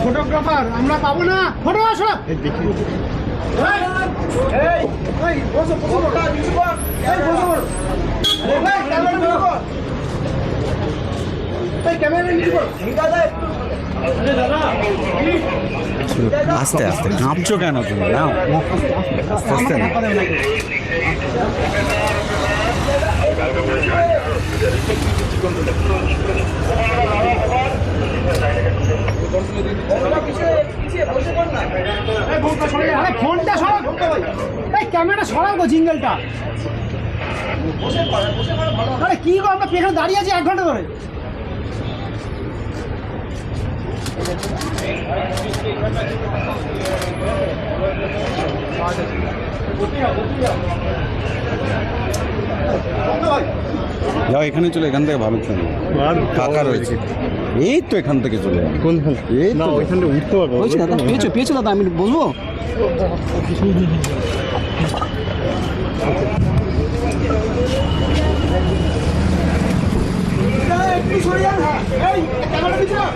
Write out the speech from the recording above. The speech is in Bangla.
ফটোগ্রাফার আমরা পাবো না, ফটো আসো। আস্তে আস্তে কাঁপছো কেন তুমি? নাও আস্তে আস্তে না। আরে ফোনটা সরাও, এই ক্যামেরাটা সরাও গো, জিঙ্গেলটা। আরে কি গো, আমরা পেছনে দাঁড়িয়ে আছি 1 ঘন্টা ধরে। যাও এখানে চলে, এখান থেকে ভালো চলে ফাঁকা রয়েছে। এই তো এখান থেকে চলে যাবে। কোন এই না তো ওইখান থেকে উঠতে পারবো। পেয়েছো দাদা, আমি বলবো। একটু সরে যান, এই ক্যামেরা দিচ্ছি না।